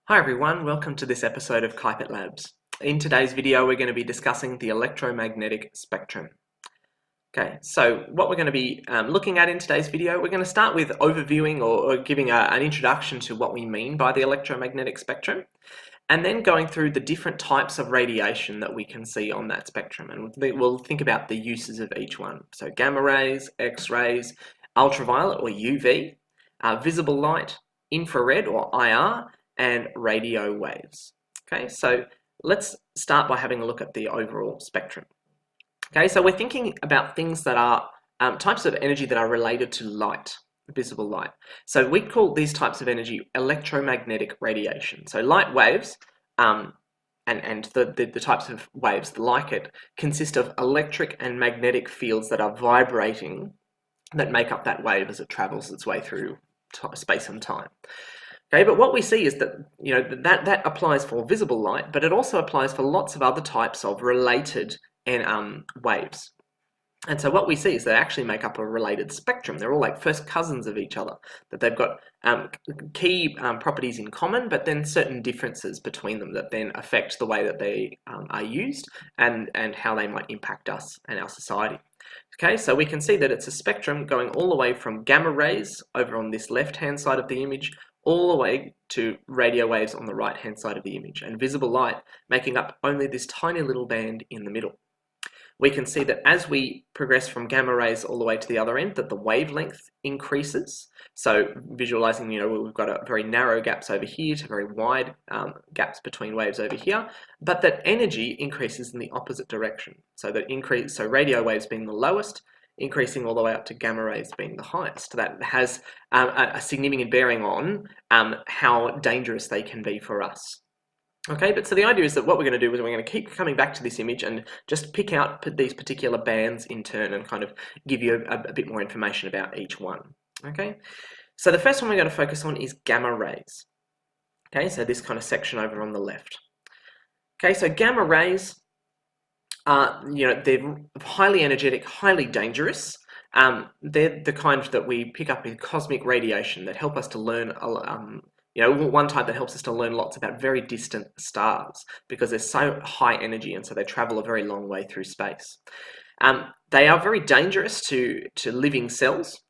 Hi everyone, welcome to this episode of Keipert Labs. In today's video we're going to be discussing the electromagnetic spectrum. Okay, so what we're going to be looking at in today's video, we're going to start with overviewing or giving an introduction to what we mean by the electromagnetic spectrum, and then going through the different types of radiation that we can see on that spectrum, and we'll think about the uses of each one. So gamma rays, X-rays, ultraviolet or UV, visible light, infrared or IR, and radio waves. Okay, so let's start by having a look at the overall spectrum. Okay, so we're thinking about things that are types of energy that are related to light, visible light. So we call these types of energy electromagnetic radiation. So light waves and the types of waves like it consist of electric and magnetic fields that are vibrating that make up that wave as it travels its way through space and time. Okay, but what we see is that that applies for visible light, but it also applies for lots of other types of related waves. And so what we see is they actually make up a related spectrum. They're all like first cousins of each other, that they've got key properties in common, but then certain differences between them that then affect the way that they are used and how they might impact us and our society. Okay, so we can see that it's a spectrum going all the way from gamma rays over on this left-hand side of the image, all the way to radio waves on the right-hand side of the image, and visible light making up only this tiny little band in the middle. We can see that as we progress from gamma rays all the way to the other end, that the wavelength increases. So visualizing, we've got very narrow gaps over here to very wide gaps between waves over here, but that energy increases in the opposite direction. So radio waves being the lowest, increasing all the way up to gamma rays being the highest. That has a significant bearing on how dangerous they can be for us. Okay, but so the idea is that what we're going to do is we're going to keep coming back to this image and just pick out these particular bands in turn and kind of give you a bit more information about each one. Okay, so the first one we're going to focus on is gamma rays. Okay, so this kind of section over on the left. Okay, so gamma rays are, they're highly energetic, highly dangerous. They're the kind that we pick up in cosmic radiation that help us to learn one type that helps us to learn lots about very distant stars because they're so high energy and so they travel a very long way through space. They are very dangerous to living cells,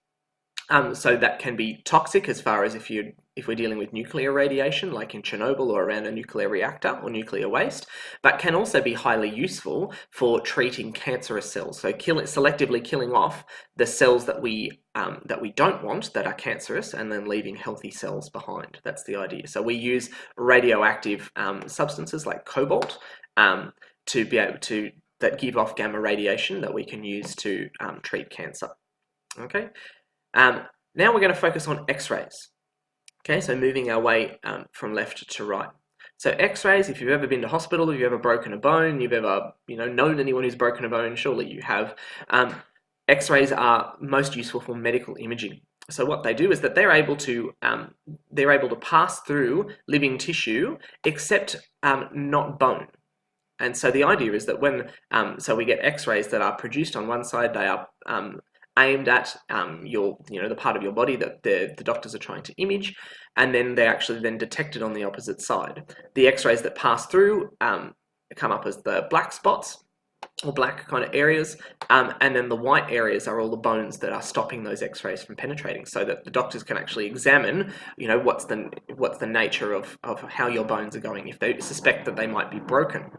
so that can be toxic as far as if we're dealing with nuclear radiation, like in Chernobyl or around a nuclear reactor or nuclear waste, but can also be highly useful for treating cancerous cells. So selectively killing off the cells that we don't want that are cancerous and then leaving healthy cells behind. That's the idea. So we use radioactive substances like cobalt to be able to that give off gamma radiation that we can use to treat cancer. Okay. Now we're going to focus on X-rays. Okay, so moving our way from left to right. So X-rays, if you've ever been to hospital, if you've ever broken a bone, you've ever known anyone who's broken a bone, surely you have. X-rays are most useful for medical imaging. So what they do is that they're able to pass through living tissue, except not bone. And so the idea is that when we get X-rays that are produced on one side, they are aimed at the part of your body that the doctors are trying to image, and then they're actually then detected on the opposite side. The X-rays that pass through come up as the black spots or black kind of areas, and then the white areas are all the bones that are stopping those X-rays from penetrating, so that the doctors can actually examine, what's the nature of how your bones are going if they suspect that they might be broken.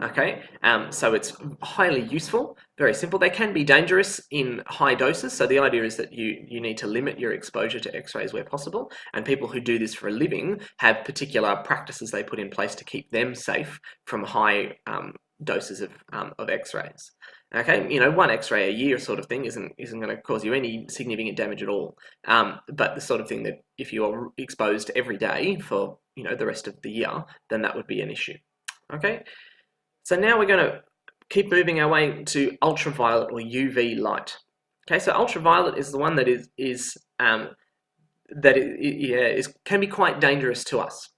Okay, so it's highly useful, very simple. They can be dangerous in high doses, so the idea is that you need to limit your exposure to X-rays where possible, and people who do this for a living have particular practices they put in place to keep them safe from high doses of X-rays. Okay, one X-ray a year sort of thing isn't going to cause you any significant damage at all. But the sort of thing that if you're exposed every day for the rest of the year, then that would be an issue. Okay, so now we're going to keep moving our way to ultraviolet or UV light. Okay, so ultraviolet is the one that can be quite dangerous to us.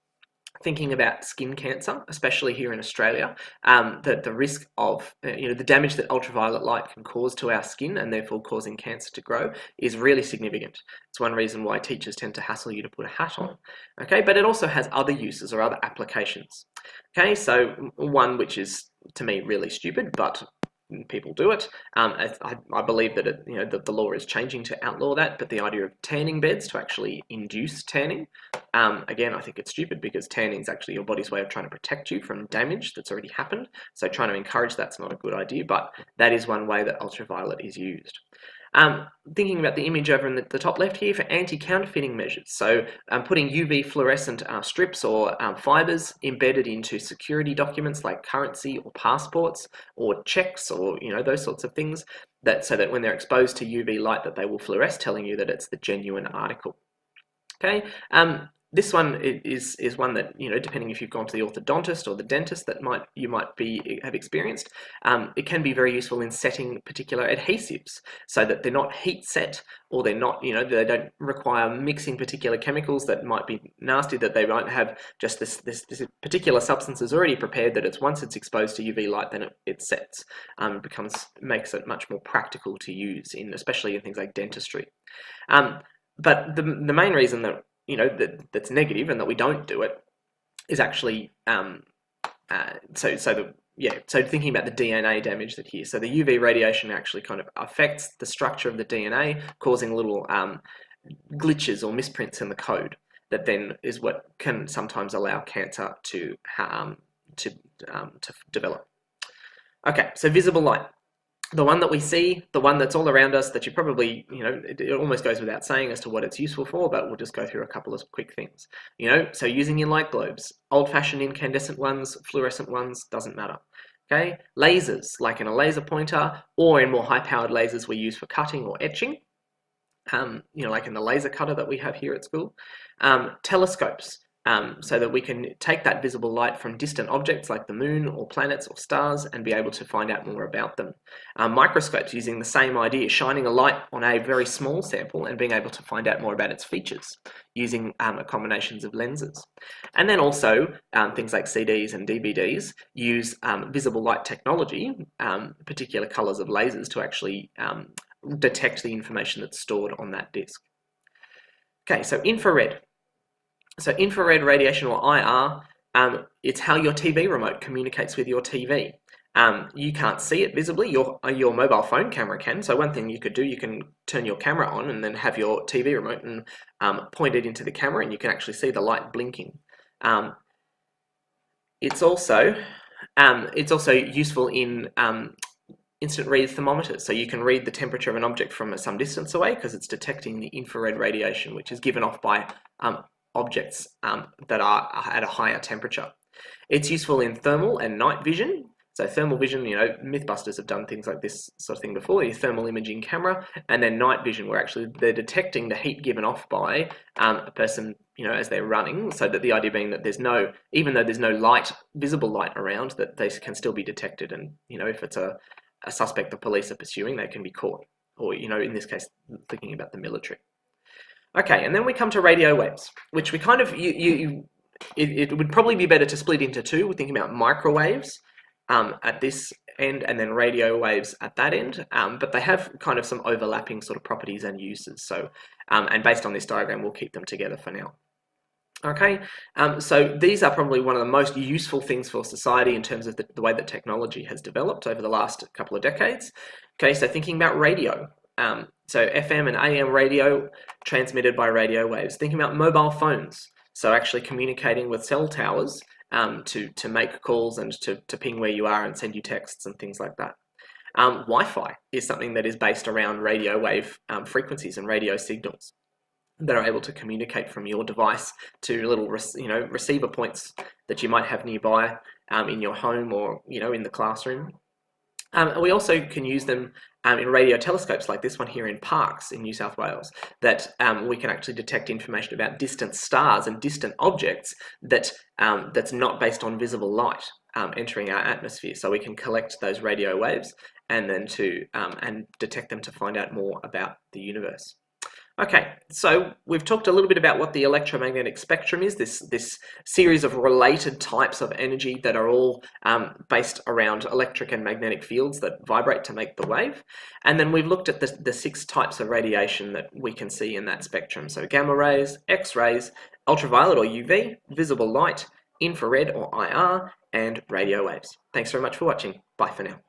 thinking about skin cancer, especially here in Australia, the risk of the damage that ultraviolet light can cause to our skin and therefore causing cancer to grow is really significant. It's one reason why teachers tend to hassle you to put a hat on. Okay, but it also has other uses or other applications. Okay, so one which is to me really stupid, but people do it. I believe that the law is changing to outlaw that, but the idea of tanning beds to actually induce tanning, again, I think it's stupid because tanning is actually your body's way of trying to protect you from damage that's already happened. So trying to encourage that's not a good idea, but that is one way that ultraviolet is used. Thinking about the image over in the top left here for anti-counterfeiting measures. So putting UV fluorescent strips or fibers embedded into security documents like currency or passports or checks or those sorts of things, so that when they're exposed to UV light that they will fluoresce, telling you that it's the genuine article. Okay. This one is one that, depending if you've gone to the orthodontist or the dentist that you might have experienced, it can be very useful in setting particular adhesives so that they're not heat set, or they're not, they don't require mixing particular chemicals that might be nasty, that they might have just this particular substance is already prepared, that once it's exposed to UV light, then it sets, makes it much more practical to use especially in things like dentistry. But the main reason that that's negative and that we don't do it is actually so thinking about the DNA damage that here. So the UV radiation actually kind of affects the structure of the DNA, causing little glitches or misprints in the code that then is what can sometimes allow cancer to develop. Okay, so visible light. The one that we see, the one that's all around us, that you probably, it almost goes without saying as to what it's useful for, but we'll just go through a couple of quick things. So using your light globes, old-fashioned incandescent ones, fluorescent ones, doesn't matter. Okay, lasers, like in a laser pointer, or in more high-powered lasers we use for cutting or etching, like in the laser cutter that we have here at school. Telescopes. So that we can take that visible light from distant objects like the moon or planets or stars and be able to find out more about them. Microscopes, using the same idea, shining a light on a very small sample and being able to find out more about its features using combinations of lenses. And then also things like CDs and DVDs use visible light technology, particular colours of lasers, to actually detect the information that's stored on that disc. Okay, so infrared. So infrared radiation, or IR, it's how your TV remote communicates with your TV. You can't see it visibly, your mobile phone camera can. So one thing you could do, you can turn your camera on and then have your TV remote and point it into the camera, and you can actually see the light blinking. It's also useful in instant read thermometers. So you can read the temperature of an object from some distance away because it's detecting the infrared radiation, which is given off by objects that are at a higher temperature. It's useful in thermal and night vision. So thermal vision, Mythbusters have done things like this sort of thing before, your thermal imaging camera, and then night vision, where actually they're detecting the heat given off by a person, as they're running, so that the idea being that even though there's no visible light around, that they can still be detected, and if it's a suspect the police are pursuing, they can be caught, or in this case, thinking about the military. Okay, and then we come to radio waves, which we kind of, it would probably be better to split into two. We're thinking about microwaves at this end and then radio waves at that end, but they have kind of some overlapping sort of properties and uses. So, and based on this diagram, we'll keep them together for now. Okay, so these are probably one of the most useful things for society in terms of the way that technology has developed over the last couple of decades. Okay, so thinking about radio. So FM and AM radio transmitted by radio waves. Thinking about mobile phones, so actually communicating with cell towers to make calls and to ping where you are and send you texts and things like that. Wi-Fi is something that is based around radio wave frequencies and radio signals that are able to communicate from your device to little receiver points that you might have nearby in your home or in the classroom. We also can use them in radio telescopes like this one here in Parkes in New South Wales, that we can actually detect information about distant stars and distant objects that's not based on visible light entering our atmosphere. So we can collect those radio waves and then and detect them to find out more about the universe. Okay, so we've talked a little bit about what the electromagnetic spectrum is, this series of related types of energy that are all based around electric and magnetic fields that vibrate to make the wave. And then we've looked at the 6 types of radiation that we can see in that spectrum. So gamma rays, X-rays, ultraviolet or UV, visible light, infrared or IR, and radio waves. Thanks very much for watching. Bye for now.